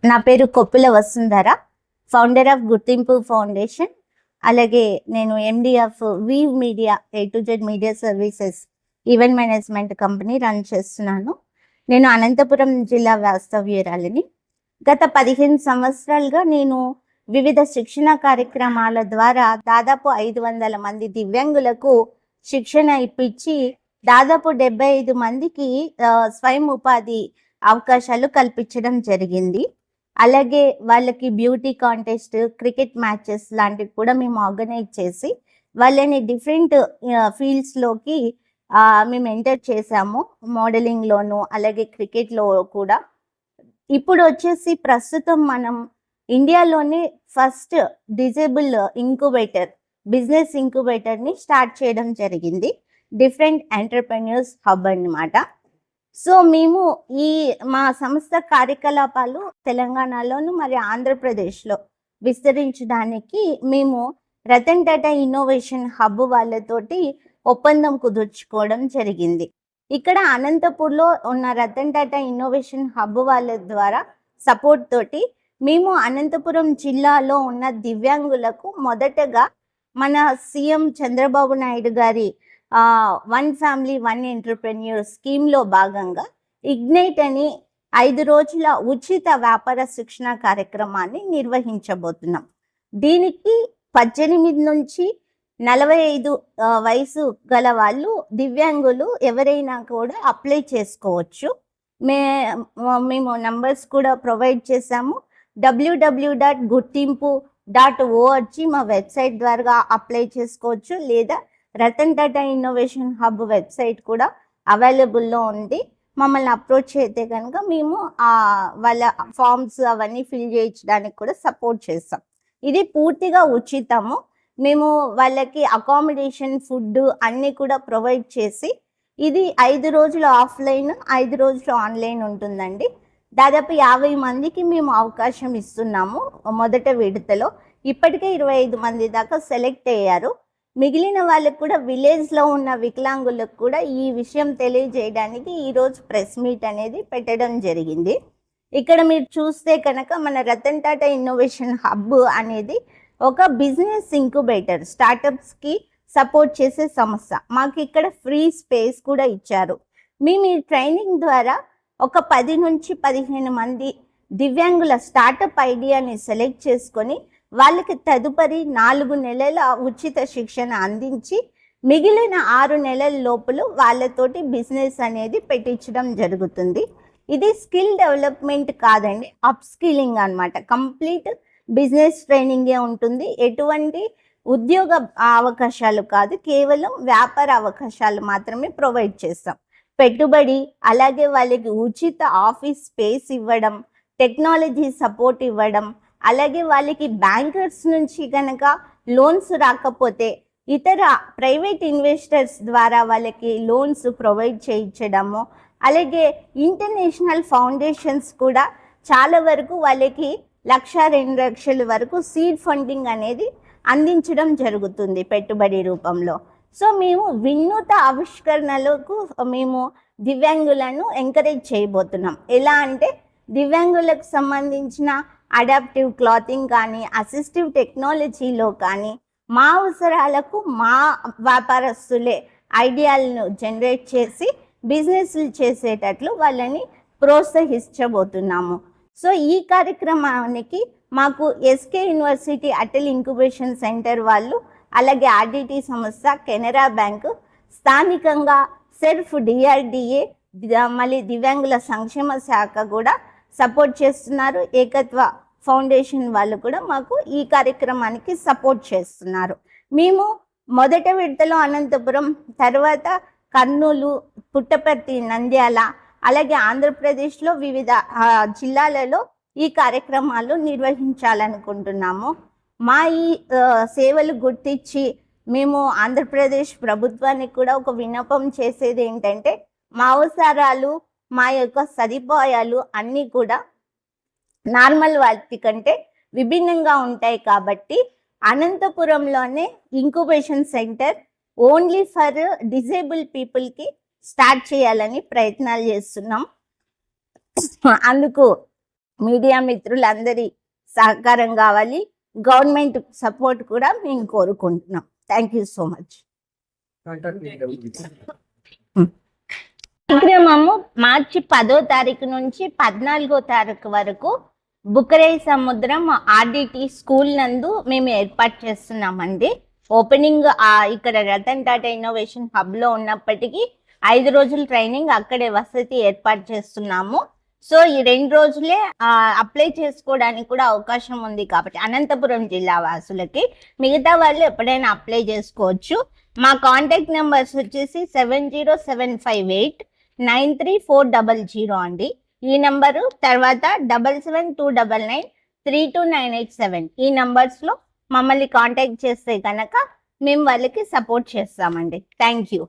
నా పేరు Koppula Vasundhara, founder of Gurthimpu foundation. అలాగే నేను MD of weave media A to Z media services event management company run చేస్తున్నాను. నేను అనంతపురం జిల్లా వాస్తవ్యురాలిని. గత 15 సంవత్సరాలుగా నేను వివిధ శిక్షణ కార్యక్రమాల ద్వారా దాదాపు 500 మంది దివ్యాంగులకు శిక్షణ ఇప్పించి దాదాపు 75 మందికి స్వయం ఉపాధి అవకాశాలు కల్పించడం జరిగింది. అలాగే వాళ్ళకి బ్యూటీ కాంటెస్ట్, క్రికెట్ మ్యాచెస్ లాంటివి కూడా మేము ఆర్గనైజ్ చేసి వాళ్ళని డిఫరెంట్ ఫీల్డ్స్లోకి మేము ఎంటర్ చేసాము. మోడలింగ్లోను అలాగే క్రికెట్లో కూడా. ఇప్పుడు వచ్చేసి ప్రస్తుతం మనం ఇండియాలోనే ఫస్ట్ డిజేబుల్ ఇంక్యుబేటర్, బిజినెస్ ఇంక్యుబేటర్ని స్టార్ట్ చేయడం జరిగింది. డిఫరెంట్ ఎంటర్‌ప్రెన్యూర్స్ హబ్ అన్నమాట. సో మేము మా సంస్థ కార్యకలాపాలు తెలంగాణలోను మరి ఆంధ్రప్రదేశ్లో విస్తరించడానికి మేము రతన్ టాటా ఇన్నోవేషన్ హబ్ వాళ్ళతోటి ఒప్పందం కుదుర్చుకోవడం జరిగింది. ఇక్కడ అనంతపూర్లో ఉన్న రతన్ టాటా ఇన్నోవేషన్ హబ్ వాళ్ళ ద్వారా సపోర్ట్ తోటి మేము అనంతపురం జిల్లాలో ఉన్న దివ్యాంగులకు మొదటగా మన సీఎం చంద్రబాబు నాయుడు గారి 1 ఫ్యామిలీ 1 ఎంటర్‌ప్రెన్యూర్ స్కీమ్లో భాగంగా ఇగ్నైట్ అని 5 రోజుల ఉచిత వ్యాపార శిక్షణ కార్యక్రమాన్ని నిర్వహించబోతున్నాం. దీనికి 18 నుంచి 45 వయసు గల వాళ్ళు దివ్యాంగులు ఎవరైనా కూడా అప్లై చేసుకోవచ్చు. మేము నంబర్స్ కూడా ప్రొవైడ్ చేశాము. www.gurtimpu.org మా వెబ్సైట్ ద్వారా అప్లై చేసుకోవచ్చు, లేదా Ratan Tata innovation hub website కూడా అవైలబుల్లో ఉంది. మమ్మల్ని అప్రోచ్ అయితే కనుక మేము వాళ్ళ ఫామ్స్ అవన్నీ ఫిల్ చేయించడానికి కూడా సపోర్ట్ చేస్తాం. ఇది పూర్తిగా ఉచితము. మేము వాళ్ళకి అకామిడేషన్, ఫుడ్ అన్నీ కూడా ప్రొవైడ్ చేసి ఇది 5 రోజులు ఆఫ్లైన్, 5 రోజులు ఆన్లైన్ ఉంటుందండి. దాదాపు 50 మందికి మేము అవకాశం ఇస్తున్నాము మొదట విడతలో. ఇప్పటికే 25 మంది దాకా సెలెక్ట్ అయ్యారు. మిగిలిన వాళ్ళకు కూడా విలేజ్లో ఉన్న వికలాంగులకు కూడా ఈ విషయం తెలియజేయడానికి ఈరోజు ప్రెస్ మీట్ అనేది పెట్టడం జరిగింది. ఇక్కడ మీరు చూస్తే కనుక మన రతన్ టాటా ఇన్నోవేషన్ హబ్ అనేది ఒక బిజినెస్ ఇంక్యుబేటర్, స్టార్టప్స్కి సపోర్ట్ చేసే సంస్థ. మాకు ఇక్కడ ఫ్రీ స్పేస్ కూడా ఇచ్చారు. మేము ఈ ట్రైనింగ్ ద్వారా ఒక 10 నుంచి 15 మంది దివ్యాంగుల స్టార్టప్ ఐడియాని సెలెక్ట్ చేసుకొని వాళ్ళకి తదుపరి 4 నెలల ఉచిత శిక్షణ అందించి మిగిలిన 6 నెలల లోపల వాళ్ళతోటి బిజినెస్ అనేది పెట్టించడం జరుగుతుంది. ఇది స్కిల్ డెవలప్మెంట్ కాదండి, అప్ స్కిల్లింగ్ అనమాట. కంప్లీట్ బిజినెస్ ట్రైనింగే ఉంటుంది. ఎటువంటి ఉద్యోగ అవకాశాలు కాదు, కేవలం వ్యాపార అవకాశాలు మాత్రమే ప్రొవైడ్ చేస్తాం. పెట్టుబడి, అలాగే వాళ్ళకి ఉచిత ఆఫీస్ స్పేస్ ఇవ్వడం, టెక్నాలజీ సపోర్ట్ ఇవ్వడం, అలాగే వాళ్ళకి బ్యాంకర్స్ నుంచి కనుక లోన్స్ రాకపోతే ఇతర ప్రైవేట్ ఇన్వెస్టర్స్ ద్వారా వాళ్ళకి లోన్స్ ప్రొవైడ్ చేయించడము, అలాగే ఇంటర్నేషనల్ ఫౌండేషన్స్ కూడా చాలా వరకు వాళ్ళకి 1,00,000, 2,00,000 వరకు సీడ్ ఫండింగ్ అనేది అందించడం జరుగుతుంది పెట్టుబడి రూపంలో. సో మేము వినూత్న ఆవిష్కరణలకు మేము దివ్యాంగులను ఎంకరేజ్ చేయబోతున్నాం. ఎలా అంటే దివ్యాంగులకు సంబంధించిన అడాప్టివ్ క్లాతింగ్ కానీ, అసిస్టివ్ టెక్నాలజీలో కానీ మా అవసరాలకు మా వ్యాపారస్తులే ఐడియాలను జనరేట్ చేసి బిజినెస్లు చేసేటట్లు వాళ్ళని ప్రోత్సహించబోతున్నాము. సో ఈ కార్యక్రమానికి మాకు SK university Atal incubation centre వాళ్ళు, అలాగే ఆర్డిటి సంస్థ, కెనరా బ్యాంకు, స్థానికంగా సెర్ఫ్, DRDA, మళ్ళీ దివ్యాంగుల సంక్షేమ శాఖ కూడా సపోర్ట్ చేస్తున్నారు. ఏకత్వ ఫౌండేషన్ వాళ్ళు కూడా మాకు ఈ కార్యక్రమానికి సపోర్ట్ చేస్తున్నారు. మేము మొదట విడతలో అనంతపురం, తర్వాత కర్నూలు, పుట్టపర్తి, నంద్యాల, అలాగే ఆంధ్రప్రదేశ్లో వివిధ జిల్లాలలో ఈ కార్యక్రమాలు నిర్వహించాలనుకుంటున్నాము. మా ఈ సేవలు గుర్తించి మేము ఆంధ్రప్రదేశ్ ప్రభుత్వానికి కూడా ఒక విన్నపం చేసేది ఏంటంటే, మా అవసరాలు, మా యొక్క సదుపాయాలు అన్నీ కూడా నార్మల్ వాటి కంటే విభిన్నంగా ఉంటాయి. కాబట్టి అనంతపురంలోనే incubation centre only for disabled పీపుల్కి స్టార్ట్ చేయాలని ప్రయత్నాలు చేస్తున్నాం. అందుకు మీడియా మిత్రులందరి సహకారం కావాలి, గవర్నమెంట్ సపోర్ట్ కూడా మేము కోరుకుంటున్నాం. Thank you so much. కార్యక్రమము మార్చి 10వ తారీఖు నుంచి 14వ తారీఖు వరకు బుకరై సముద్రం ఆర్డిటి స్కూల్ నందు మేము ఏర్పాటు చేస్తున్నామండి. ఓపెనింగ్ ఇక్కడ రతన్ టాటా ఇన్నోవేషన్ హబ్ లో ఉన్నప్పటికీ 5 రోజుల ట్రైనింగ్ అక్కడే వసతి ఏర్పాటు చేస్తున్నాము. సో ఈ 2 రోజులే అప్లై చేసుకోవడానికి కూడా అవకాశం ఉంది కాబట్టి అనంతపురం జిల్లా వాసులకి, మిగతా వాళ్ళు ఎప్పుడైనా అప్లై చేసుకోవచ్చు. మా కాంటాక్ట్ నెంబర్స్ వచ్చేసి 70758934000 అండి. ఈ నంబరు, తర్వాత 7729932987 ఈ నంబర్స్ లో మమ్మల్ని కాంటాక్ట్ చేస్తే కనుక మేము వాళ్ళకి సపోర్ట్ చేస్తామండి. Thank you.